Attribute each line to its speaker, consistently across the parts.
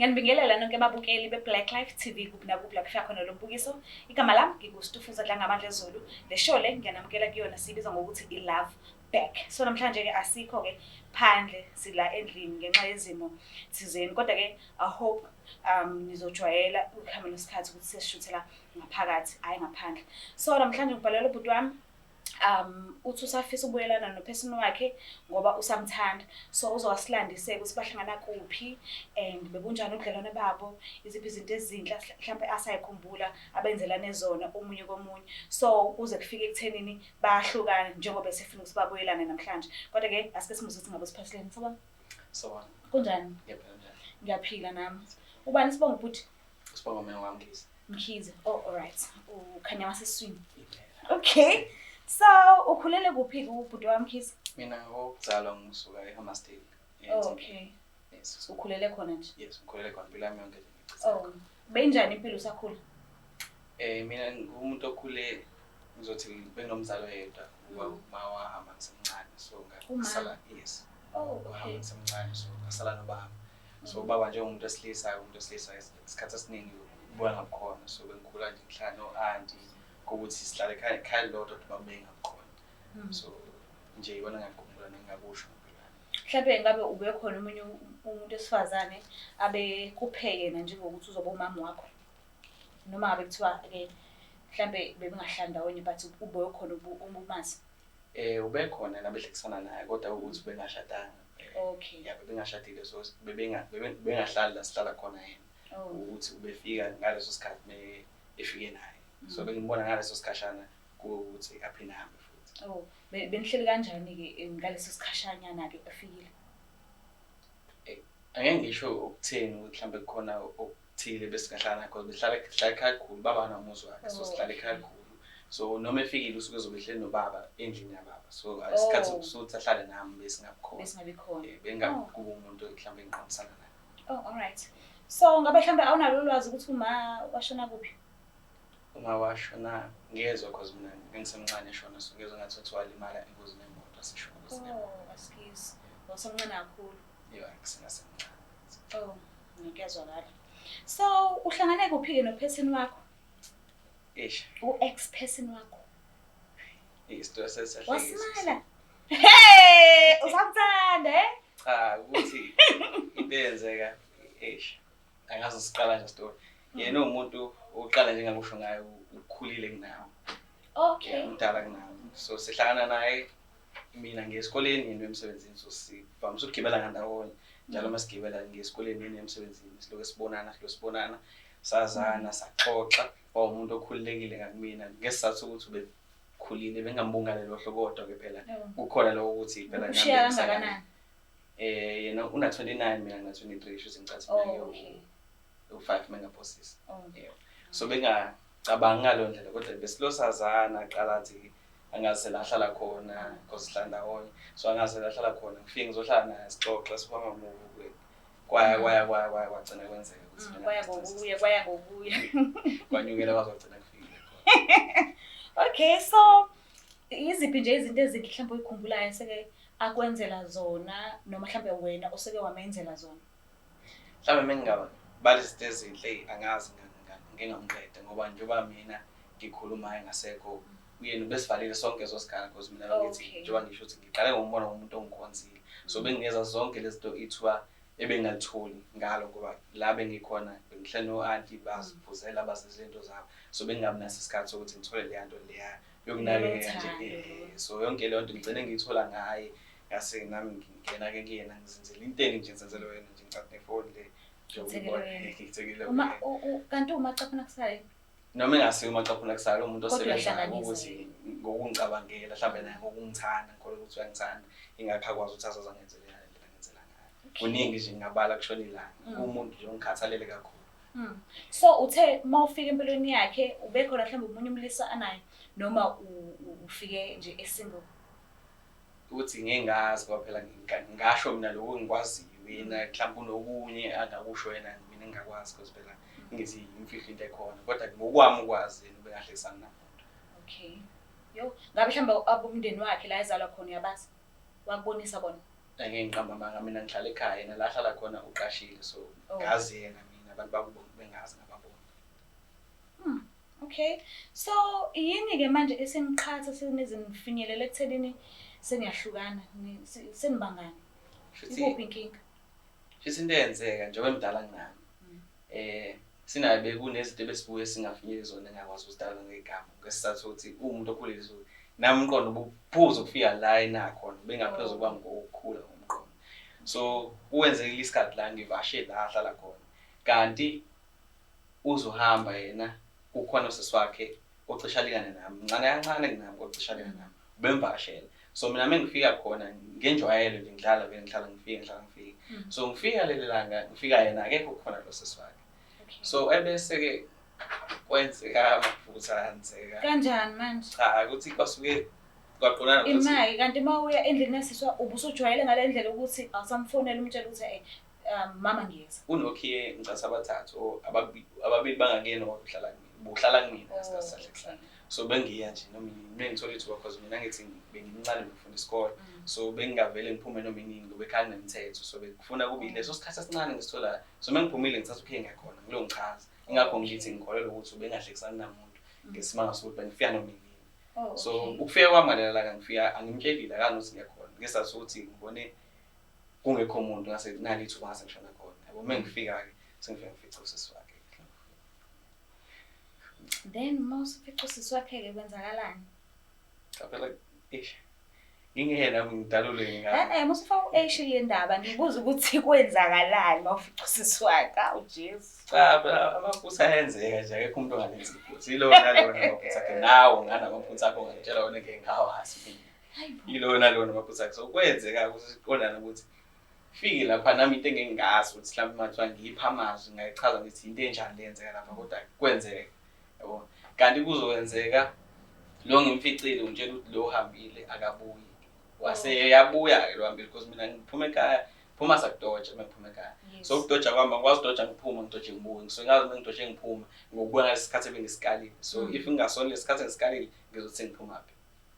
Speaker 1: Ngiyanibingelela nonke ababukeli be-Black Life TV kuphi nakuphi la kushaya khona lo mbukiso. Igama lami nginguStufuza Dlangamandla Zulu. Le show le ngiyanamukela kuyona siyibiza ngokuthi i-Love Back. So namhlanje-ke asikho-ke phandle sila endlini ngenxa yezimo thizeni. Kodwa-ke I hope nizojwayela ukuhamba nesikhathi ukuthi sesishuthela ngaphakathi hhayi ngaphandle. So namhlanje ngibhalela ubhuti wami uthi usafisa ukubuyelana nophesini wakhe ngoba usamthanda. So uzowasilandise ukuthi bahlangana kuphi and bebunjani ubudlelwane babo, iziphi izinto ezinhle mhlampe asayikhumbula abenzelane zona omunye komunye. So kuze kufike ekuthenini bayahlukana njengoba esefuna ukuthi babuyelane namhlanje. Kodwa-ke asike simuze ukuthi ngabe siphasileni. Sabona?
Speaker 2: Sabona.
Speaker 1: Kunjani? Ngiyaphila nami. Ubani sibonga ubhuti?
Speaker 2: Sibonga mina wami Mkhize.
Speaker 1: Mkhize. Oh, alright. Ukhanya waseswini. Okay. So, ukhulele kuphi ubhuti wami Mkhize?
Speaker 2: Mina ngokuzalwa ngisuka eHammersdale.
Speaker 1: Okay.
Speaker 2: Yes.
Speaker 1: Ukhulele khona nje?
Speaker 2: Yes, ngikhulele khona impilo yami yonke nje.
Speaker 1: Oh. Benjani impilo usakhula?
Speaker 2: Mina ngumuntu okhule ngizothi benginomzalo yedwa uma wahamba ngisemncane so ngasala yes.
Speaker 1: Oh, okay.
Speaker 2: Wahamba ngisemncane so ngasala nobaba. So ubaba nje umuntu wesilisa isikhathi esiningi ubuya ngabukhona so bengikhula nje ngihlala no-auntie ukuthi sihlale ekhaya lodwa baba bengabukhona. So nje ibona ngakhumbula nengakusho ngempilo.
Speaker 1: Mhlawumbe ngabe ube khona umunye umuntu esifazane abe kuphe yena njengokuthi uzoba umama wakho. Noma ngabe kuthiwa-ke mhlawumbe bebengahlala ndawonye but ube khona umumazi.
Speaker 2: Ube khona nabehlekisana naye kodwa ukuthi bengashadanga.
Speaker 1: Okay.
Speaker 2: Yeah, bebengashadile so bebengahlali la sihlala khona yena. Ukuthi ubefika ngaleso sikhathi efike naye. So bengibona ngaleso sikhashana ukuthi aphinde ahambe futhi.
Speaker 1: Oh, benihleli kanjani-ke ngaleso sikhashanyana-ke efikile?
Speaker 2: Angeke ngisho ukutheni ukuthi mhlambe kukhona okuthile besingahlala nakho behlala ekhaya kakhulu baba nomuzi wakhe so sihlala ekhaya kakhulu. So noma efikile usuke ezobehleli nobaba endlini yababa. So isikhathi sokuthi ahlale nami
Speaker 1: besingabi khona.
Speaker 2: Bengakuba umuntu mhlambe engiqondisana naye.
Speaker 1: Oh, alright. So ngabe mhlambe awunalo ulwazi ukuthi uma washona kuphi?
Speaker 2: Uma washona ngiyezwa cause mina ngisemncane eshona so ngiyezwa ngathi kuthiwa limala engozini yemoto asishona ngosini.
Speaker 1: Oh, askies. Wasemncane kakhulu.
Speaker 2: Yebo, ngisengasemncane.
Speaker 1: Oh, ngiyazwakala. So uhlangane kuphi-ke nophesini wakho? U-ex-person wakho.
Speaker 2: Isitori sesihlekisa.
Speaker 1: Wasimala. Hey, usamthanda eh?
Speaker 2: Cha, ukuthi into eyenzeka angazi siqala nje story. Yena umuntu oqala nje ngakusho ngayo ukukhulile kunawo.
Speaker 1: Okay.
Speaker 2: Umdala kunawo. So sihlangana naye mina ngesikoleni yena emsebenzini so sivamisa ukugibela ngandawonye. Njalo masigibela ngesikoleni yena emsebenzini siloke sibonana sazana saxoxa umuntu okhululekile ngakumina ngesizathu ukuthi ubekhulile bengambunga lelo hlobo kodwa ke phela kukhona lokho ukuthi phela nami
Speaker 1: ushiya kangakanani?
Speaker 2: Yena una 29 mina ngina 23 shothi ngicathi mina u5 megaposes. Yebo. So bengacabanga ngalo ndlela kodwa besilosazana aqala athi angaze lahlala khona because sihlala ndawonye. So angaze lahlala khona ngifike ngizohlala naye sixoxa sibamba ngokuwe. Kwagcina kwenzeka ukuthi
Speaker 1: kwaya ngokuya.
Speaker 2: Kwanyukela bazogcina kufikile.
Speaker 1: Okay, so iziphi nje izinto ezinhle mhlawumbe uyikhumbulayo seke akwenzela zona noma mhlawumbe wena oseke wamenzela zona?
Speaker 2: Mhlawumbe mengingaba balezi ezinhle angazi ngingamqeda ngoba njengoba mina ngikhuluma engasekho uyena besivalile sonke ezosikhala because mina ngithi njengoba ngisho ukuthi ngiqale ngombona umuntu ongikhonzile. So bengingeza zonke lezi zinto ithiwa ebengingalithola ngalo ngoba la bengikhona bengihlala no-auntie baziphuzela basezinto zabo. So bengingabi naso isikhathi sokuthi ngithole le nto leya yokunakekela nje. So yonke le nto ngigcine ngiyithola ngaye ngase nami ngingena-ke kuyena ngizenzela into eningi nje ngizenzela wena nje ngicathe nefoni le. Ngithekile.
Speaker 1: Kanti umacaphuna kusayo?
Speaker 2: Noma engasiyo umacaphuna kusayo umuntu osebenzayo ukuthi ngokungicabangela mhlawumbe naye ngokungithanda ngikholwa ukuthi uyangithanda ingakho akwazi ukuthi azaze angenzele ngenzela ngayo. Kuningi nje ngingabala kushona ilanga umuntu nje ongikhathalele kakhulu.
Speaker 1: So uthe mawufika empilweni yakhe ubekhona mhlawumbe umunye umlisa anaye noma ufike nje esingle?
Speaker 2: Ukuthi ngingazi ngoba phela ngasho mina lokho ngikwaziyo yena mhlawumbe unokunye angakusho yena mina ngingakwazi because phela ngithi imfihlo into ekhona kodwa ngokwami ukwazi yena ubengahlekisana namuntu.
Speaker 1: Okay. Yo, ngabe mhlawumbe abomndeni wakhe la ezalwa khona uyabazi? Wakubonisa bona?
Speaker 2: ngiqamba amanga mina ngihlala ekhaya yena la hlala khona uqashile so ngazi yena mina abantu bakubona bengazi ngababona.
Speaker 1: Okay. So yini ke manje esengiqhatha senizinifinyelela ekuthenini seniyahlukana senibangani? Ikuphi inkinga?
Speaker 2: Shithi into eyenzeka njengoba emdala nginami. Sinabe kunezinto ebesibuye singafinyeleli zona engakwazi ukuzidala ngegama. Ngesizathu sokuthi umuntu okhulile so nami umqondo ubuphuza ukufika la enakhona bengaphezulu kwami ngokukhula ngomqondo. So uwenzekile isikhathi la ngivashe la ahlala khona. Kanti uzohamba yena kukhona usisi wakhe ocisha alingane nami. Mncane kancane kunami ocisha alingane nami. Ubemvashela. So mina mengifika khona ngenjwayelo nje ngihlala ngifike. So ngifika leli langa ngifika yena akekho khona lo sisi wakhe. So ebese ke kwenzeka amaphutha anzeka.
Speaker 1: Kanjani manje?
Speaker 2: Cha ukuthi kwasuke kwaqonana ukuthi
Speaker 1: imali kanti mawuya endlini yasiswa ubusujwayele ngale ndlela ukuthi awusamfonela umtshela ukuthi mama ngiyeza.
Speaker 2: Unokhiye ngicasa abathathu ababili bangangena ngokuhlala kimi. Buhlala kumina isikhathi sahle kuhlala. So bengiya nje noma ngithola ithuba because mina ngithi bengimncane ngifunda isikole. So bengingavele ngiphume noma inini ngoba ekhaya nemithetho so bekufuna kube leso sikhathi esincane ngisithola. So mengiphumile ngithatha ukhe ngiyakhona ngilo ngichaza. Ingakho ngithi ngikholelwa ukuthi ubengahlekisani namuntu ngesimanga sokuthi bengifika noma inini. So ukufika kwami ngalela la ngifika angimtshelile akanokuthi ngiyakhona. Ngesizathu sokuthi ngibone kungekho umuntu ngase nalithuba ngase ngishona khona. Yabo mengifika ke sengifika ngifica usisi wakhe.
Speaker 1: Then mawusufica usisi wakhe ke kwenzakalani?
Speaker 2: Cha phela ngingena ngidalule ngaka.
Speaker 1: Musufa ueshe indaba ngibuza ukuthi kwenzakalani mawufica usisi wakhe. Awu Jesu.
Speaker 2: Cha phela amaphutha ayenzeka nje akekho umuntu ongalenzi iphutha. Yilona amaphutha akhe nawo ngana amaphutha akho ngitshela wona ngeke ngawazi. Yilona amaphutha akhe. So kwenzeka ukuthi siqondana ukuthi fiki lapha nami into engengazi ukuthi mhlawumbe mathiwa ngipha amazwi ngayichaza ngithi into enjani lenzeka lapha kodwa kwenzeka. Yabo. Kanti kuzokwenzeka lo ngimficile ngitshela ukuthi lo uhambile akabuyi. Wase yabuya ke lo hambile because mina ngiphuma ekhaya phuma sakudoja mengiphuma ekhaya. So ukudoja kwami ngikwazi ukudoja ngiphuma ngidoje ngibuye. So ngazi mengidoje ngiphuma ngokubuya ngalesikhathi ebengisikalile. So if ngingasona lesikhathi engisikalile ngizothi ngiphuma phi.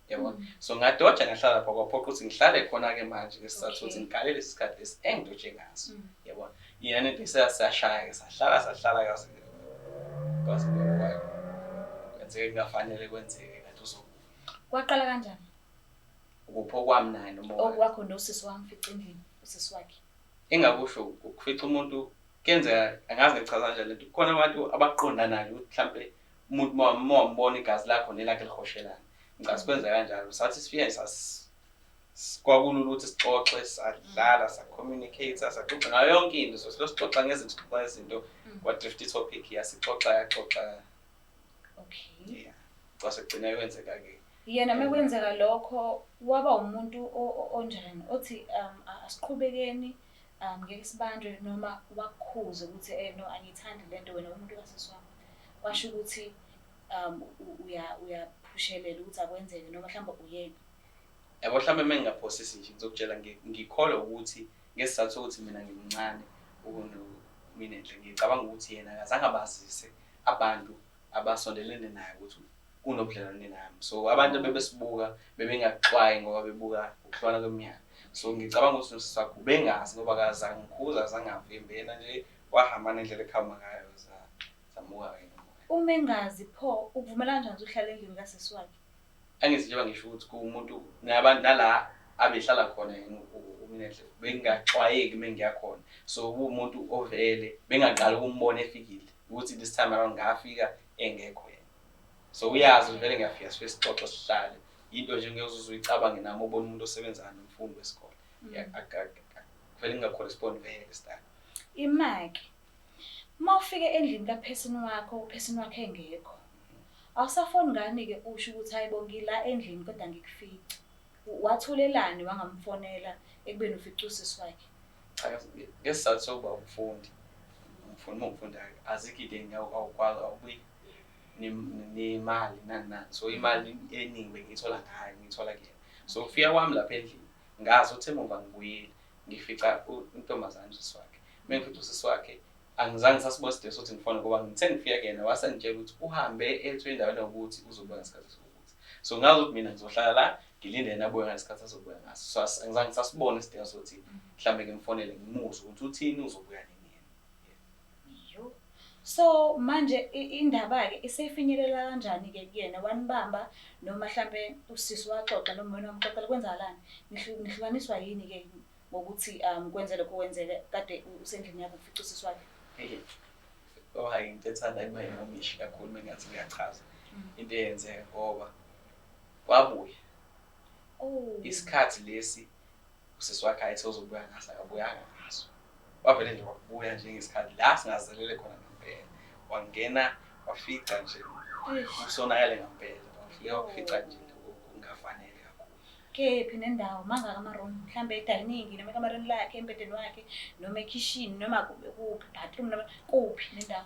Speaker 2: Yabona. So ngadoja ngahlala lapha kwaphoqa ukuthi ngihlale khona ke manje ngesizathu ukuthi ngikalele isikhathi lesi engidoje ngaso. Yabona. Yena into siyashaya ke sahlala kaze kwaze kwenzeke kungafanele kwenzeke kanti uzobuya.
Speaker 1: Kwaqala kanjani?
Speaker 2: Ukupho kwami naye noma
Speaker 1: okwakho nosisi wami fica endlini usisi wakhe.
Speaker 2: Engakusho ukufica umuntu kenzeka angazi ngichaza kanjani lento. Khona abantu abaqondanayo ukuthi mhlambe umuntu mawambona igazi lakho nelakhe lihoshelana. Ngicela kwenza kanjalo. Sathi sifika kwakulula ukuthi sixoxe sadlala communicate saxoxa ngayo yonke into so sixoxa ngezinto what drift topic yasixoxa.
Speaker 1: Okay.
Speaker 2: Yeah. Kwasekugcina kwenzeka ke.
Speaker 1: Yena mekwenzeka lokho waba umuntu onjani othi asiqhubekeni ngeke sibanjwe noma wakukhuze ukuthi no angithandi lento wena umuntu kasiswami. Washo ukuthi uyaphushelela ukuthi akwenzeke noma mhlawumbe uyena.
Speaker 2: Yabo mhlawumbe mengingaphosisi nje ngizokutshela ngikholwa ukuthi ngesizathu sokuthi mina ngimncane mina nje ngicabanga ukuthi yena akazange abazise abantu abasondelene naye ukuthi unobudlelwane nami. So abantu bebesibuka bebengaxwayi ngoba bebuka ukuhlwana kweminyaka. So ngicabanga ukuthi usisi wakhe ubengazi ngoba akazange ngikhuza azangavimbe yena nje wahamba nendlela ekhamba ngayo zamuka yena.
Speaker 1: Uma engazi pho uvumelana kanjani uhlala endlini kasisi wakhe?
Speaker 2: Angithi njengoba ngisho ukuthi kumuntu nabantu nala abehlala khona yena uMinenhle bengaxwayeki mengiyakhona. So umuntu ovele bengaqala ukumbona efikile ukuthi this time around ngafika engekho yena. So uyazi vele ngiyafika sifexoxo sihlale. Into nje ngeke uzuyicabange nami ubona umuntu osebenza nomfundi wesikole. Vele ngingacorrespond vele style.
Speaker 1: Imaki. Mawufike endlini kaphesini wakho, uphesini wakhe engekho. Awusafoni ngani ke usho ukuthi hayibo ngila endlini kodwa ngikufica. Wathulelani wangamfonela ekubeni ufica usisi wakhe?
Speaker 2: Cha ngesizathu sokuba umfundi umfundi azikho into awukwazi awubuyi nemali nani. So imali eningi bengiyithola ngayo ngithola kuyena. So ufika kwami lapha endlini ngazi ukuthi emuva ngibuyile ngifica untombazane usisi wakhe. Mengifica usisi wakhe angizange sasibona isidingo sokuthi ngifone ngoba ngithe ngifika kuyena wasengitshela ukuthi uhambe ethwe endaweni yokuthi uzobuya ngesikhathi sokuthi. So ngazi ukuthi mina ngizohlala la ngilinde nabuye ngalesikhathi azobuya ngaso. So angizange ngisasibona isidingo sokuthi mhlambe ngimfonele ngimuzwe ukuthi uthini uzobuya nini yena.
Speaker 1: So manje indaba ke isefinyelela kanjani ke kuyena wanibamba noma mhlambe usisi waxoxa noma wena wamxoxela kwenzakalani nihlukaniswa yini ke ngokuthi kwenze lokho kwenzeke kade usendlini yakho ufica usisi wakhe.
Speaker 2: Hayi into ethanda iba yimomishi kakhulu mengathi ngiyachaza into eyenzeka ngoba wabuya isikhathi lesi usisi wakhe ayethe uzobuya ngaso akabuyanga ngaso. Wavele nje wabuya nje ngesikhathi la singazelele khona ngempela. Wangena wafica nje usonakale ngempela. Wafika wafica nje kungafanele kakhulu.
Speaker 1: Kephi nendawo mangaka ama-room mhlambe edining noma ekamareni lakhe embedeni wakhe noma ekitchen noma kuphi bathroom noma kuphi nendawo.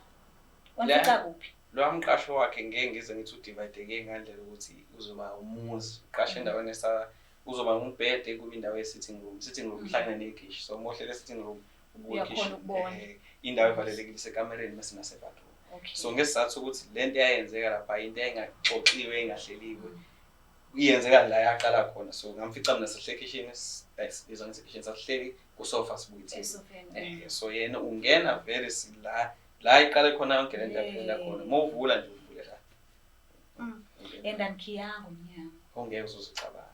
Speaker 1: Wamfica kuphi?
Speaker 2: Lo mqasho wakhe ngeke ngize ngithi udivayideke ngandlela ukuthi uzoba umuzi. Uqashe endaweni uzoba umbhede kube indawo ye-sitting room. Sitting room ihlangene nekhishi. So mohlele sitting room indawo evalelekile isekamereni mase nasebathroom. So ngesizathu ukuthi lento eyayenzeka lapha into engaxoxiwe engahleliwe iyenzeka la yaqala khona. So ngamfica mina sihle kitchen izona kitchen sasihleli ku sofa sibuyithi. So yena ungena very la iqale khona yonke lento yaphela khona. Mawuvula nje uvule la.
Speaker 1: Endanikhiyango umnyango.
Speaker 2: Ongeke uzocabanga.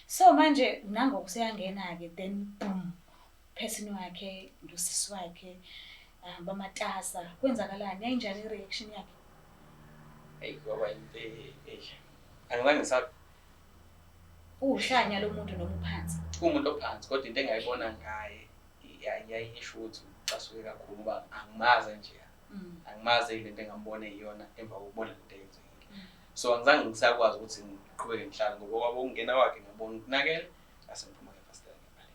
Speaker 1: So manje nangoku seyangena ke then boom person wakhe nosisi wakhe bamatasa kwenzakalani yayinjani ireaction yakhe?
Speaker 2: Hey kwaba into angizange
Speaker 1: uhlanya lo muntu noma uphansi
Speaker 2: umuntu ophansi kodwa into engayibona ngaye yayisho ukuthi ucasuke kakhulu ngoba angimazi nje angimazi lento engambona iyona emva kokubona lento eyenzekile. So angizange ngisakwazi ukuthi ngiqhubeke ngihlala ngoba kwabo ukungena kwakhe ngabona ukunakela asengiphuma ngefastela ngemali.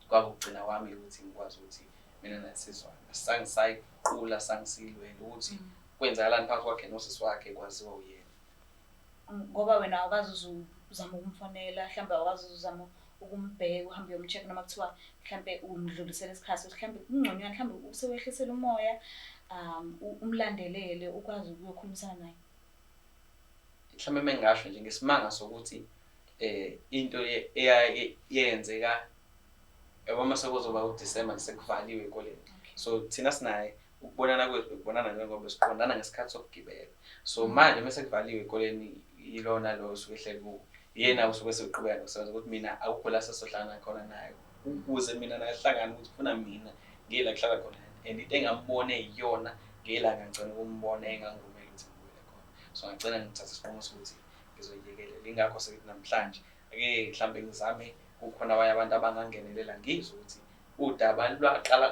Speaker 2: Kwaba ugcina kwami ukuthi ngikwazi ukuthi mina nasizwana sangisayiqula sangisilwela ukuthi kwenzakalani phakathi kwakhe nosisi wakhe kwaziwa uyena.
Speaker 1: Ngoba wena awukazi uzama ukumfonela mhlawumbe awukazi uzama ukumbheka uhambe uyomcheck noma kuthiwa mhlawumbe umdlulisele isikhathi mhlawumbe kungconywana mhlawumbe usewehlisela umoya umlandelele ukwazi ukuyokhulumisana naye.
Speaker 2: Mhlawumbe mengasho nje ngesimanga sokuthi into eyenzeka yabona sekuzoba uDisemba sekuvaliwe ekoleni. So thina sinaye ukubonana kwethu bekubonana njengoba siqondana ngesikhathi sokugibela. So manje mase kuvaliwe ekoleni ilona lo usuke ehleli ku yena usuke seqhubeka nokusebenza ukuthi mina akukho la sesohlangana khona naye ukuze mina nahlangana ukuthi ufuna mina ngila kuhlala khona and into engambone iyona ngelanga ngicela ukumbona engangivumela ukuthi ngibuye khona. So ngicela ngithatha isinqumo sokuthi ngizoyiyekelela ingakho sekuthi namhlanje ake mhlambe ngizame kukhona abanye abantu abangangenelela ngizwe ukuthi udaba lwaqala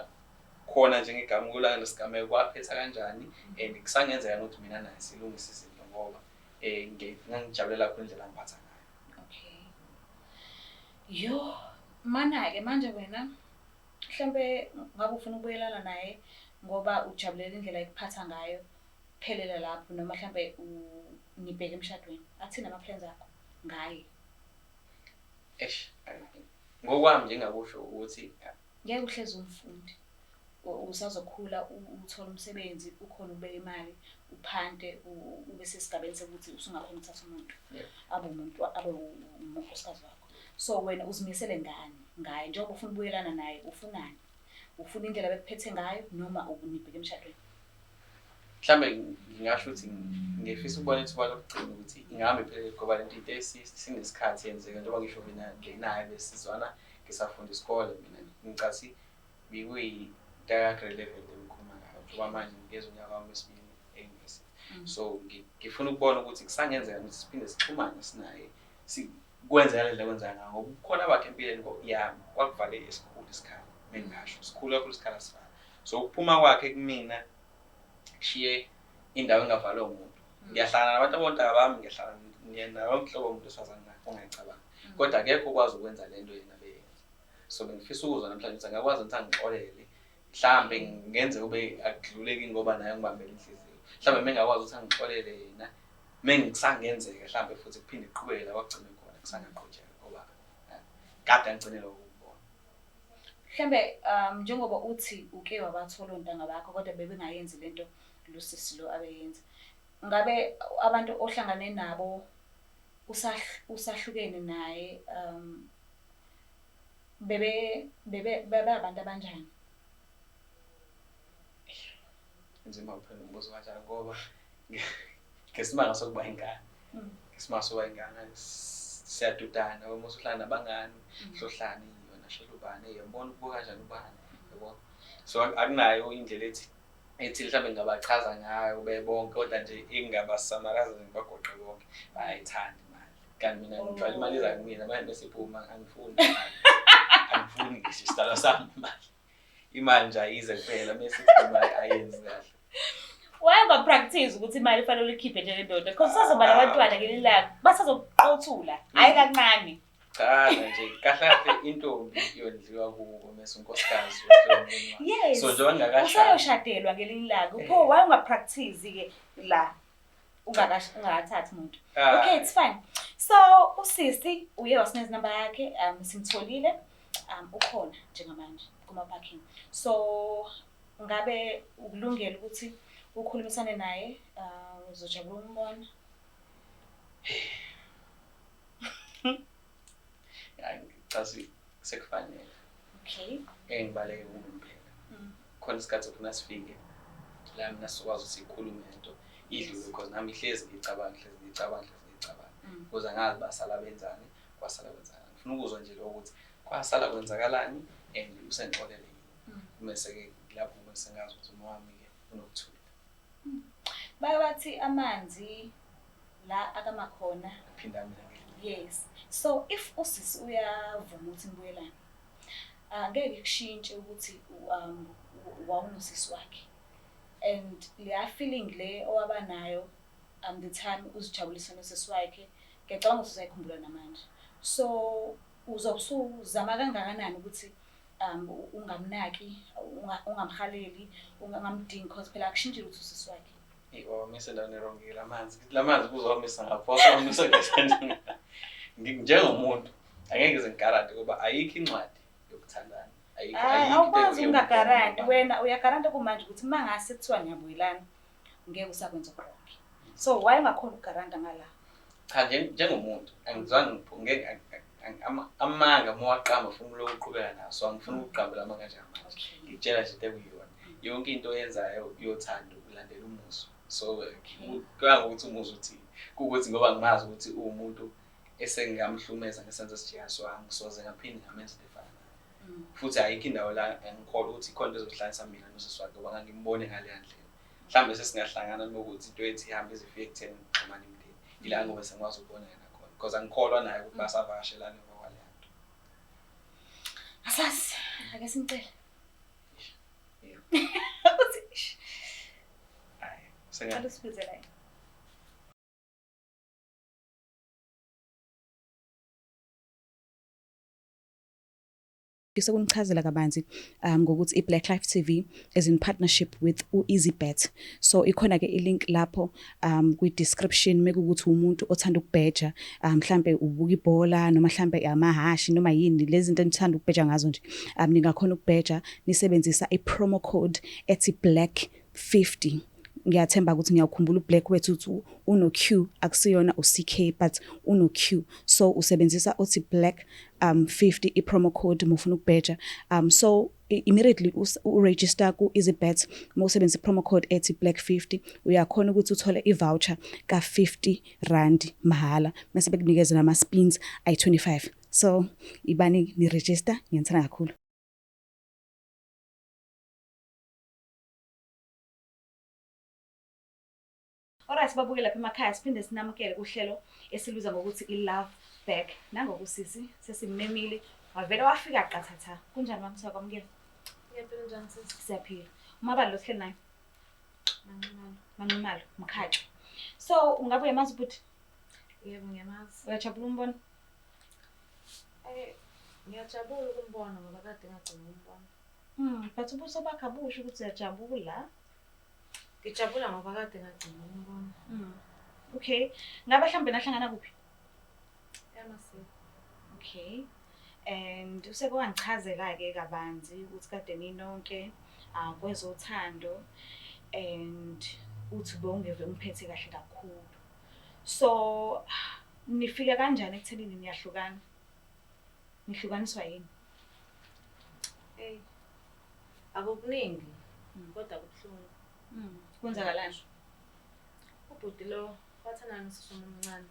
Speaker 2: khona njengegamuko lesigameko kwaphetha kanjani and kusangenzeka ukuthi mina naye silungisa izinto ngoba ngangijabulela kakhulu indlela angiphatha ngayo.
Speaker 1: Mana ke manje wena mhlambe ngabe ufuna ukubuyelana naye ngoba ujabulela indlela ayikuphatha ngayo phelela lapho noma mhlambe nibheke emshadweni athina ama plans akho ngaye.
Speaker 2: Ngokwami njengakusho ukuthi
Speaker 1: ngeke uhleze umfundi usazokhula uthola umsebenzi ukhona ubeka imali uphante ube sesigabeni sokuthi usungakhona ukuthatha umuntu abe unkosikazi wakho. So wena uzimisele ngani ngaye njengoba ufuna ukubuyelana naye ufunani? Ufuna indlela bekuphethe ngayo noma ukunibheka emshadweni?
Speaker 2: Mhlambe ngingasho ukuthi ngifisa ukubona ithuba lokugcina ukuthi ingahambe phela ngoba lento into sinesikhathi yenzeka njengoba ngisho mina naye besizwana ngisafunda isikole mina ngicathi bekuyi grade level engikhuluma ngayo ngoba manje ngeze unyaka wami wesibili e-university. So ngifuna ukubona ukuthi kusangenzeka ukuthi siphinde sixhumane sinaye kwenzeka le kwenzeka ngayo ngoba kukhona abakhe empilweni yami kwakuvale esikhulu isikhala mengasho isikhulu kakhulu isikhala sifana. So ukuphuma kwakhe kumina kushiye indawo engavalwe umuntu. Ngiyahlangana nabantu abontanga bami ngiyahlangana nawo umhlobo womuntu osifazane naye ongayicabanga kodwa akekho ukwazi ukwenza lento yena beyenza. So bengifisa ukuzwa namhlanje ukuthi angakwazi ukuthi angixolele mhlambe ngenze ube akudluleki ngoba naye ngibambela inhliziyo. Mhlambe mengakwazi ukuthi angixolele yena mengisangenzeka mhlambe futhi kuphinde iqhubeke la kwagcina khona kusangaqhubeka ngoba kade angigcinele ukubona.
Speaker 1: Mhlambe njengoba uthi uke wabathola ontanga bakho kodwa bebengayenzi lento lo sisi lo abeyenza. Ngabe abantu ohlangane nabo usahlukene naye bebe abantu abanjani?
Speaker 2: Nzima phela umbuzo kanjalo ngoba ngesimanga sokuba ingane. Ngesimanga sokuba ingane siyadudana uma usuhlala nabangani, hlohlani yona shelubani yabona ukubuka kanjani ubani yabo. So akunayo indlela ethi mhlawumbe ngingabachaza ngayo bebonke kodwa nje engabasamaraza ngibagoqe bonke bayayithanda imali. Kanti mina ngijwayele imali iza kumina manje bese iphuma angifuni imali. Angifuni ngisho isitalo sami imali. Imali nje ayize kuphela bese iphuma ayenzi kahle.
Speaker 1: Wayenga-practice ukuthi imali ifanele uyikhiphe njengendoda because sazoba nabantwana ngelinye ilanga basazoqothula hhayi kancane.
Speaker 2: Cha nje kahle kahle intombi yondliwa kubo mase unkosikazi
Speaker 1: yes.
Speaker 2: So njengoba ngingakashadi
Speaker 1: usayoshadelwa ngelinye ilanga upho wayenga-practice-ke la ungakathathi umuntu. Okay, it's fine. So usisi uye wasinika inamba yakhe simtholile ukhona njengamanje kuma-parking. So ngabe ukulungela ukuthi ukhulumisane naye uzojabula umbona?
Speaker 2: Ngicasi sekufanele.
Speaker 1: Okay.
Speaker 2: Engibaleke ukuphela. Khona isikhathi sokufuna sifike la mina sikwazi ukuthi sikhulume into idlule because nami ihlezi ngicabanga. Ukuze ngazi basala benzani, kwasala kwenzakala. Ngifuna ukuzwa nje lokho ukuthi kwasala kwenzakalani and usengixolele yini. Bese ke lapho bese ngazi ukuthi uma wami ke unokuthula.
Speaker 1: Bayathi amanzi la akamakhona
Speaker 2: Phinda mina ke.
Speaker 1: Yes. So if usisi uyavuma ukuthi nibuyelane angeke kushintshe ukuthi wawunosisi wakhe and leya feeling le owaba nayo the time uzijabulisa nosisi wakhe ngiyacabanga ukuthi uzayikhumbula namanje. So uzobusuzama kangakanani ukuthi ungamnaki ungamhaleli ungamdingi because phela akushintshile ukuthi usisi wakhe.
Speaker 2: Mise la nerongile amanzi. Lamanzi kuzomisa ngaphosa umisa ngesandla. Njengomuntu angeke ngize ngigarante ngoba ayikho incwadi yokuthandana.
Speaker 1: Awukwazi ungagarante wena uyagarante kumanje ukuthi mangase kuthiwa niyabuyelana ngeke usakwenza okuronke. So why ungakhona ukugaranta ngala?
Speaker 2: Cha njengomuntu angizange ngeke amanga mawaqamba ufuna lokuqhubeka naso angifuni ukuqambela amanga kanjani manje. Ngitshela nje into ekuyiyona. Yonke into oyenzayo uyothanda ukulandela umuso. So kuya ngokuthi umuso uthini. Kuukuthi ngoba ngimazi ukuthi umuntu esengamhlumeza ngesenzo esijiyasho angisoze ngaphinde ngamenza into efana nayo. Futhi ayikho indawo la ngikholwa ukuthi ikhona into ezohlanganisa mina nosisi wakhe ngoba ngimbone ngaleya ndlela. Mhlawumbe sesingahlangana nokuthi into ethi ihambe izifike ekutheni ngixhumana imindeni. Ila ngoba sengikwazi ukubona yena khona because angikholwa naye ukuthi basavakashelana ngoba kwaleyo nto.
Speaker 1: Asasi ake simcele.
Speaker 2: Hayi, sengathi
Speaker 1: usibuze la. Ngizokunichazela kabanzi ngokuthi iBlack Life TV is in partnership with uEasyBet. So ikhona ke ilink lapho kwi-description mekukuthi umuntu othanda ukubheja mhlambe ubuka ibhola noma mhlambe amahashi noma yini lezi zinto enithanda ukubheja ngazo nje ningakhona ukubheja nisebenzisa i-promo code ethi black50. Ngiyathemba ukuthi ngiyakukhumbula uBlack wethu uthi uno Q akusiyona uCK but uno Q. So usebenzisa uthi black 50 i-promo code mufuna ukubheja. So immediately uregister ku EasyBet mawusebenzisa i-promo code ethi black50 uyakhona ukuthi uthole i-voucher ka-R50 mahala mase bekunikeza nama spins ay-25. So ibani ni register ngiyithanda kakhulu. Alright babuke lapha emakhaya siphinde sinamukele kuhlelo esiluza ngokuthi i-Love Back. Nangokusisi sesimemile wavela wafika qathatha. Kunjani mama siyakwamukela?
Speaker 3: Ngiyaphila njani sisi?
Speaker 1: Siyaphila. Umabali lo sihleli naye? Manqumalo, Mkhatshwa. So ungabe uyamazi ukuthi?
Speaker 3: Yebo ngiyamazi.
Speaker 1: Uyajabula umbona?
Speaker 3: Ngiyajabula ukumbona ngoba kade ngagcina ukumbona.
Speaker 1: But ubuso bakhe abusho ukuthi uyajabula.
Speaker 3: Ngijabula ngoba kade ngagcina ukumbona.
Speaker 1: Okay. Ngabe mhlambe nahlangana kuphi?
Speaker 3: Emasiko.
Speaker 1: Okay. And usekongichazela ke kabanzi ukuthi kade ninonke kwezothando and uthi bongeve umphethe kahle kakhulu. So nifika kanjani ekuthenini niyahlukana? Nihlukaniswa yini?
Speaker 3: Hey, akukuningi kodwa kubuhlungu.
Speaker 1: Kwenzakalani?
Speaker 3: Ubhuti lo wathandana nosisi omncane.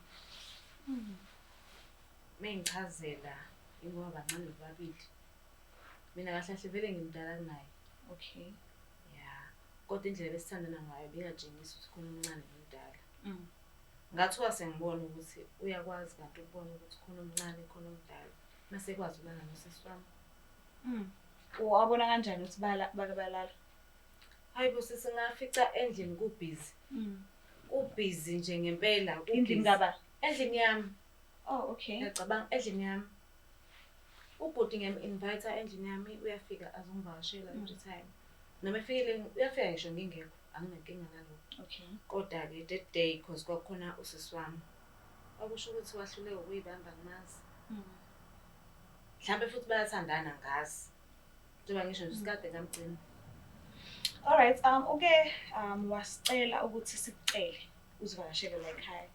Speaker 3: Mengichazela ingoba bancane bobabili. Mina kahle kahle vele ngimdala kunaye.
Speaker 1: Okay.
Speaker 3: Yeah. Kodwa indlela besithandana ngayo bengajingisi ukuthi khona omncane nomdala. Ngathiwa sengibona ukuthi uyakwazi kanti ukubona ukuthi khona omncane khona omdala. Mase kwazi ukulana nosisi wami.
Speaker 1: Wabona kanjani ukuthi balala?
Speaker 3: Hayi bo sisi ngafica endlini kubhizi. Ubhizi nje ngempela.
Speaker 1: Endlini ngaba?
Speaker 3: Endlini yami.
Speaker 1: Oh, okay.
Speaker 3: Ngiyacabanga endlini yami. Ubhuti ngiyam-invite endlini yami uyafika azongivakashela every time. Noma efikile uyafika ngisho ngingekho, anginankinga nalokho.
Speaker 1: Okay.
Speaker 3: Kodwa ke that day because kwakukhona usisi wami. Akusho ukuthi wahluleke ukuyibamba ngimazi. Mhlambe futhi bayathandana ngazi. Njengoba ngisho nje sikade ngamgcina.
Speaker 1: Alright, wasicela ukuthi sikucele uzivakashele la ekhaya.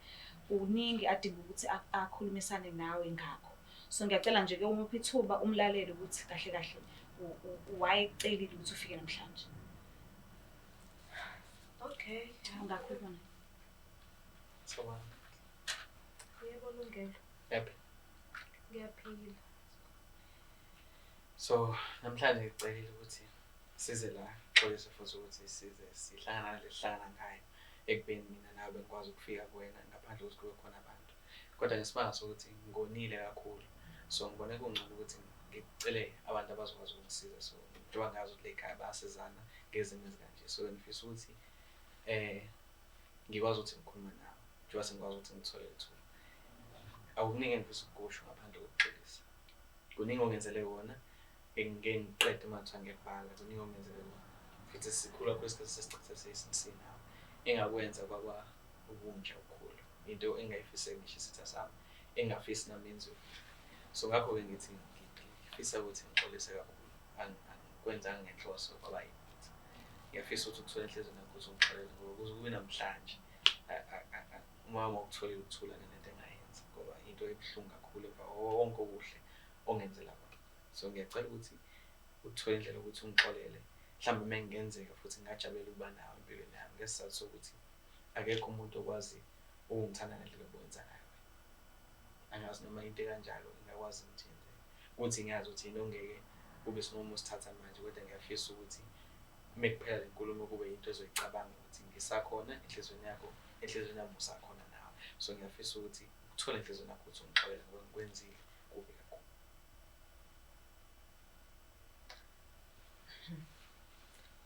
Speaker 1: Uningi adinga ukuthi akhulumisane nawe ngakho. So ngiyacela nje ke umuphi ithuba umlaleli ukuthi kahle kahle wayecelile ukuthi ufike namhlanje.
Speaker 3: Okay,
Speaker 1: Ungakhuluma.
Speaker 2: So
Speaker 3: yebo Lungelo.
Speaker 2: happy.
Speaker 3: Ngiyaphila.
Speaker 2: So namhlanje ngicela ukuthi size la xolisa futhi ukuthi sihlangana lehlangana ngayo ekubeni mina nawe bengikwazi ukufika kuwena ngaphandle kokuthi kube khona abantu. Kodwa ngesimanga sokuthi ngonile kakhulu. So ngibone kungcono ukuthi ngicele abantu abazokwazi ukungisiza. So njengoba ngazi ukuthi le ekhaya bayasizana ngezimo ezikanje. So ngifisa ukuthi ngikwazi ukuthi ngikhulume nawe. Njengoba sengikwazi ukuthi ngithole ithuba. Akukuningi engifisa ukusho ngaphandle kokuxolisa. Kuningi ongenzele wona engeke ngiqede mathiwa ngiyabhala. Kuningi ongenzele wona. Futhi sikhula kwesikhathi sesichitha sesinawo. Engakwenza kwaba ubunja okukhulu. Into engayifiseki ngisho isitha sami. Engafisi nami yenziwe. So ngakho ke ngithi ngifisa ukuthi ngixolise kakhulu. Angikwenzanga ngenhloso kwaba yiphutha. Ngiyafisa ukuthi uthole inhliziyo yakho ukuthi ungixolele ngoba kuze kube namhlanje uma ukutholela ukuthula nento engayenza ngoba into ebuhlungu kakhulu wonke okuhle ongenzela wona. So ngiyacela ukuthi uthole indlela ukuthi ungixolele. Mhlawumbe mengenzeka futhi ngingajabulela ukuba nawe empilweni yami ngesizathu sokuthi akekho umuntu okwazi ukungithanda ngendlela obenza ngayo. Angazi noma into kanjalo ingakwazi ukuthi yenze. Ukuthi ngiyazi ukuthi yini ongeke kube sinoma usithatha manje kodwa ngiyafisa ukuthi mekuphela lenkulumo kube into ezoyicabanga ukuthi ngisakhona enhlizweni yakho, enhlizweni yami usakhona nawe. So ngiyafisa ukuthi ukuthola enhlizweni yakho ukuthi ungixolele ngoba ngikwenzile kubi kakhulu.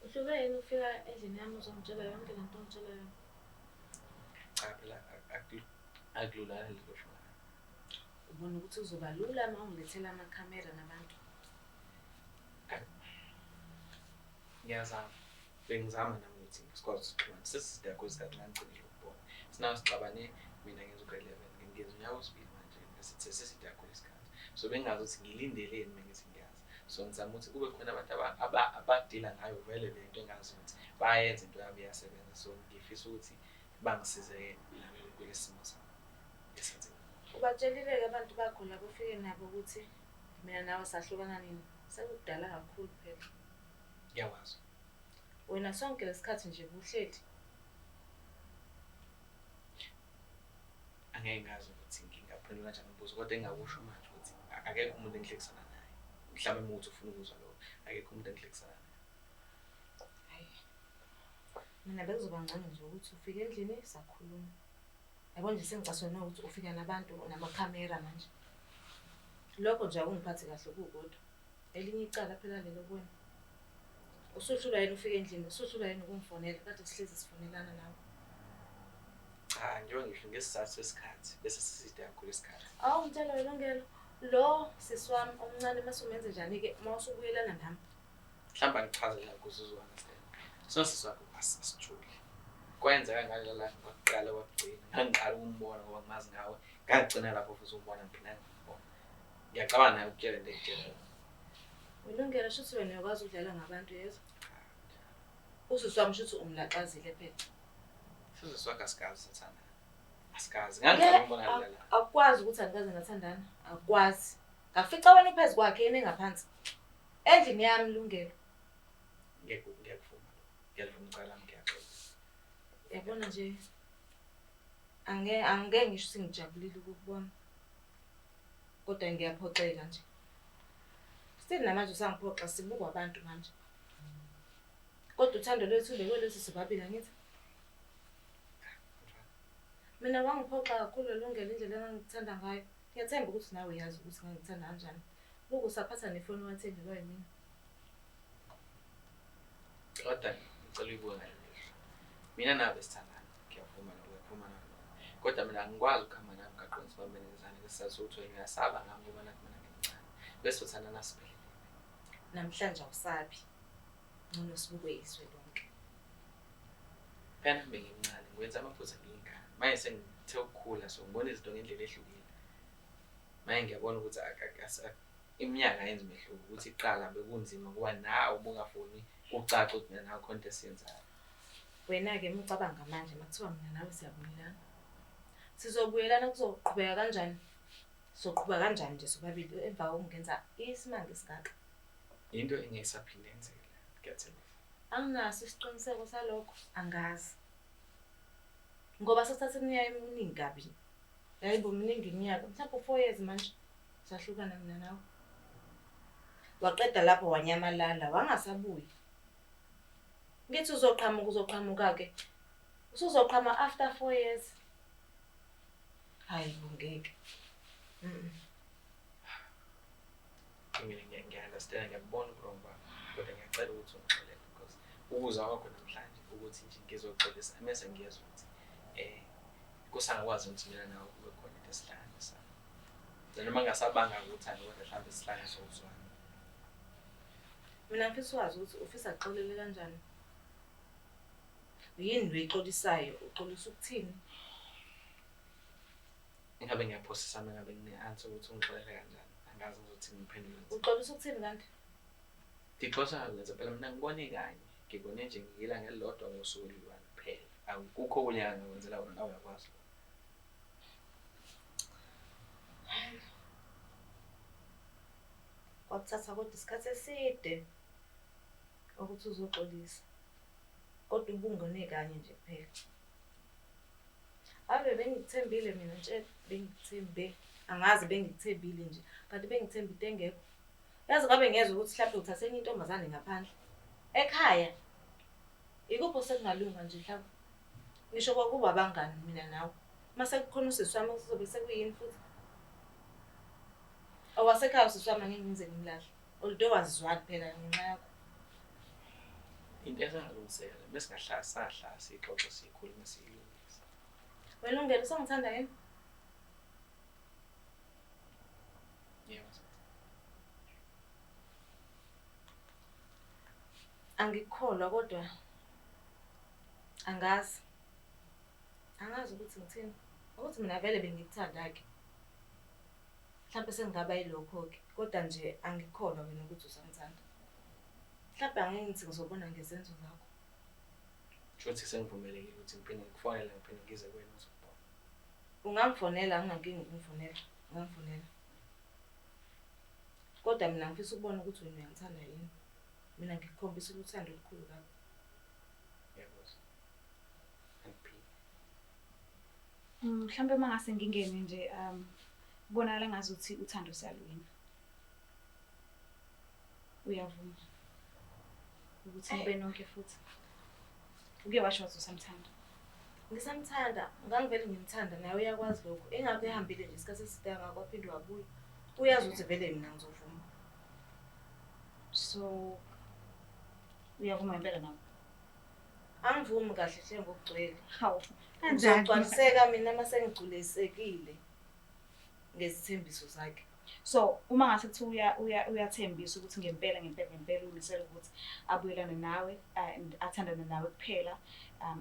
Speaker 3: Uhluke yini ufika endlini yami uzongitshela yonke lento ongitshela yona?
Speaker 2: Cha phela akulula lelo sho.
Speaker 3: Ubona ukuthi uzoba lula uma ungilethela amakhamera nabantu.
Speaker 2: Ngiyazama. Bengizama nami ukuthi sikwazi ukuxhumana. Sesida kwesikhathi ngangcinile ukubona. Sinawo sixabane mina ngenza u-11 ngingeza unyaka wesibili manje ngesithe sesida kwesikhathi. So bengazi ukuthi ngilindeleni mengithi ngiyazi. So ngizama ukuthi kube khona abantu abadila ngayo vele le nto engazi ukuthi bayenza into yabo iyasebenza. So ngifisa ukuthi bangisize nami kulesimo sami. Esenze.
Speaker 3: Ubatshelile abantu bakho la bofike nabo ukuthi mina nawe sahlukana nini? Sekudala kakhulu phela.
Speaker 2: Ngiyawazi.
Speaker 3: Wena sonke lesikhathi nje buhleli.
Speaker 2: Angeke ngazi ukuthi ngingaphendula kanjani umbuzo kodwa engakusho manje ukuthi akekho umuntu engihlekisana naye. Mhlawumbe umuntu ufuna ukuzwa lokho. Akekho umuntu engihlekisana naye.
Speaker 3: Hayi. Mina bekuzoba ngcono nje ukuthi ufike endlini sakhuluma. Yabo nje sengicaswe ukuthi ufika nabantu namakhamera manje. Lokho nje akungiphathi kahle kukodwa. Elinye icala phela lelo kuwena. Usuhlula yini ufike endlini? Usuhlula yini ukungifonela? Kade sihlezi sifonelana nawe.
Speaker 2: Cha, njengoba ngisho ngesizathu sesikhathi bese siside kakhulu isikhathi.
Speaker 3: Awu ngitshela wena Lungelo, lo sisi wami omncane mase umenze njani ke uma usubuyelana nami?
Speaker 2: Mhlawumbe angichazela ukuze uzwa-understand. Sosisi wakho asijule. Kwenza kanjalo la ngokuqala kwakugcina. Ngangiqala ukumbona ngoba ngimazi ngawe. Ngagcina lapho futhi umbona ngiphina ngibona. Ngiyacabanga naye ukutshela into ekutshela.
Speaker 3: Ulungelo shuthi wena uyakwazi ukudlala ngabantu yezwa. Usisi wami shuthi umlaqazile phela.
Speaker 2: Sosisi wakho asikazi sathana. asikazi ngangicela ukubona la
Speaker 3: Akwazi ukuthi angikaze ngathandana. Akwazi. Ngafica wena uphezu kwakhe yena engaphansi. Endlini yami Lungelo.
Speaker 2: ngiyakuvuma ngiyavuma ucala ngiyaxoxa
Speaker 3: Yabona nje angeke ngisho singijabulile ukubona. Kodwa ngiyaphoxeka nje. Still namanje usangiphoxa sibukwa abantu manje. Kodwa uthando lwethu bekwelethu sobabili angithi. Mina wangiphoxa kakhulu Lungelo indlela engangithanda ngayo. Ngiyathemba ukuthi nawe uyazi ukuthi ngangithanda kanjani. Loku usaphatha nefoni wathengelwa yimina.
Speaker 2: kodwa ngicela uyibuke ngale lihlo mina nawe sithandana ngiyavuma nokuyaphuma nawe kodwa mina angikwazi ukuhamba nami ngaqonisa bamenezana ngesizathu ukuthi ngiyasaba ngami ngoba nathi mina ngimncane bese uthandana siphelele
Speaker 3: Namhlanje awusabi. Ngcono sibukwe izwe lonke.
Speaker 2: phela bengimncane ngwenza amaphutha ngiyingane manje sengithe ukukhula so ngibona izinto ngendlela ehlukile manje ngiyabona ukuthi iminyaka yenza umehluko ukuthi iqala bekunzima kuba nawe ubungafuni ucaca ukuthi mina nawe khona esiyenzayo
Speaker 3: Wena-ke ucabanga manje makuthiwa mina nawe siyabumelana. Sizobuyelana kuzoqhubeka kanjani? Soqhubeka kanjani nje sobabili emva kokungenza isimanga esigaka.
Speaker 2: into engeyisaphinde yenzeke ngiyathemba
Speaker 3: Anginaso isiqiniseko salokho angazi. Ngoba sesithathe iminyaka eminingi kabi. Yayibo miningi iminyaka mhlawumbe 4 years manje sahlukana mina nawe. Waqeda lapho wanyamalala wangasabuyi. Ngithi uzoqhamuka ke. Usuzoqhama after 4 years. Hayi ngeke.
Speaker 2: Mina ngiya-understand ngiyakubona ukuromba kodwa ngiyacela ukuthi ungixolele because ukuzwa kwakho namhlanje ukuthi nje ngizoxolisa mase ngiyezwa ukuthi kusangakwazi ukuthi mina nawe kube khona into esihlanganisayo noma ngasabanga ukuthanda kodwa mhlawumbe sihlangane sokuzwana
Speaker 3: Mina mfisa wazi ukuthi ufisa kuxolele kanjani. Yini luyixolisayo? Uxolisa ukuthini?
Speaker 2: ingabe ngiyaphosisa ngabe ngine-answer ukuthi ungixolele kanjani angazi ukuthi ngiphendule
Speaker 3: Uxolisa ukuthini kanti?
Speaker 2: ngixoxa ngenza phela mina ngibone kanye ngibone nje ngilanga elilodwa ngosuku oluyone kuphela akukho okunye angakwenzela wona nawe uyakwazi
Speaker 3: Kwakuthatha kodwa isikhathi eside ukuthi uzoxolisa. Kodwa ubungone kanye nje kuphela. Ave bengikuthembile mina nje bengithembe. Angazi bengikuthembile nje kanti bengithemba into engekho. Yazi ngabe ngiyezwa ukuthi mhlawumbe uthathe enye intombazane ngaphandle. Ekhaya. Ikupho sekungalunga nje mhlawumbe. Ngisho kwakuba abangani mina nawe. Mase kukhona usiswami kuzobe sekuyini futhi. Owasekhaya usiswami ngeke ngize ngimlahle. Oldo wazizwani phela ngenxa yakho.
Speaker 2: into esengalungiseka besingahlala sixoxe sikhulume siyilungisa
Speaker 3: Wena Lungelo usangithanda yini?
Speaker 2: yebo
Speaker 3: Angikholwa kodwa angazi ukuthi ngithini. Ukuthi mina vele bengikuthanda ke. Mhlawumbe sengingaba yilokho ke kodwa nje angikholwa wena ukuthi usangithanda. Mhlawumbe angeke ngithi ngizobona ngezenzo zakho.
Speaker 2: shothi sengivumelekile ukuthi ngiphinde ngikufonele ngiphinde ngize kuwena uzobona
Speaker 3: Ungamfonela angingankingi ukungifonela. Ungamfonela. Kodwa mina ngifisa ukubona ukuthi wena uyangithanda yini. Mina ngikukhombisa uthando olukhulu kabi.
Speaker 2: yebo
Speaker 1: Mhlambe mangase ngingene nje kubonakala ngazuthi uthando siyalwina. Uyavuma ukuthi nibe nonke futhi. Uke washo ukuthi usamthanda.
Speaker 3: Ngisamthanda, ngangivele ngimthanda naye uyakwazi lokho. Engabe ehambile nje isikhathi eside ngakwaphinde wabuya. Uyazi ukuthi vele mina ngizovuma.
Speaker 1: So uyavuma impela nawe.
Speaker 3: Angivumi kahle hle ngokugcwele.
Speaker 1: Hawu.
Speaker 3: Ngizogcwaliseka mina mase ngigculisekile ngesithembiso zakhe.
Speaker 1: So uma ngase kuthiwa uyathembisa ukuthi ngempela unisela ukuthi abuyelane nawe and athandane nawe kuphela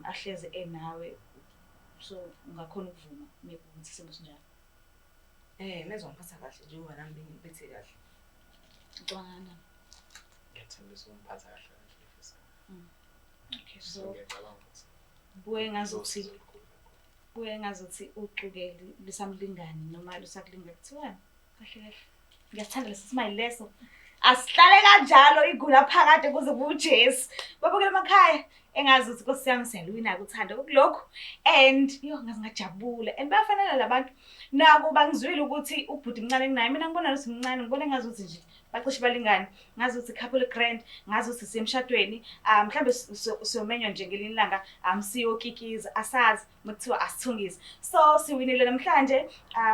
Speaker 1: ahleze enawe so ungakhona ukuvuma maybe ukuthi isimo sinjalo.
Speaker 3: Mezongiphatha kahle njengoba nami bengiphethe kahle.
Speaker 1: Ucabanga
Speaker 2: ngiyathembisa umphatha kahle mfisa
Speaker 1: Okay, so
Speaker 2: ngiyacabanga ukuthi
Speaker 1: buye ngazuthi kuye ngazuthi uquke lisamlingani noma lusakulinga kuthiwani kahle kahle ngiyathanda lesi smile leso asihlale kanjalo igula phakade kuze kujesu babukela emakhaya engazuthi Nkosi yami siyalwina ukuthanda kulokho and ngazi ngajabula and bayafanele labantu naku bangizwile ukuthi ubhuti mncane kunaye mina ngibona ukuthi mncane ngibona engazuthi nje bacishe balingani ngazuthi couple grand ngazuthi semshadweni mhlambe siyomenywa nje ngelinye ilanga siyokikiza asazi mkuthiwa asithungise so siwinile namhlanje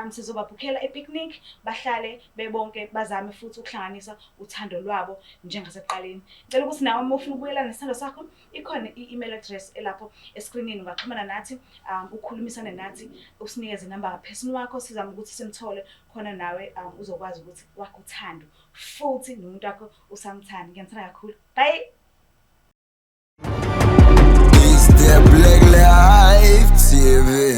Speaker 1: sizobabhukhela epicnic bahlale bebonke bazame futhi ukuhlanganisa uthando lwabo njengasekuqaleni ngicela ukuthi nawe uma ufuna ukubuyelana nesithando sakho ikhona i-email address elapho escreenini ungaxhumana nathi ukhulumisane nathi usinikeze inamba kaphesini wakho sizama ukuthi simthole khona nawe uzokwazi ukuthi wakho uthando futhi nomuntu wakho usamthanda ngiyanthanda kakhulu bye
Speaker 4: It's the Black Life TV.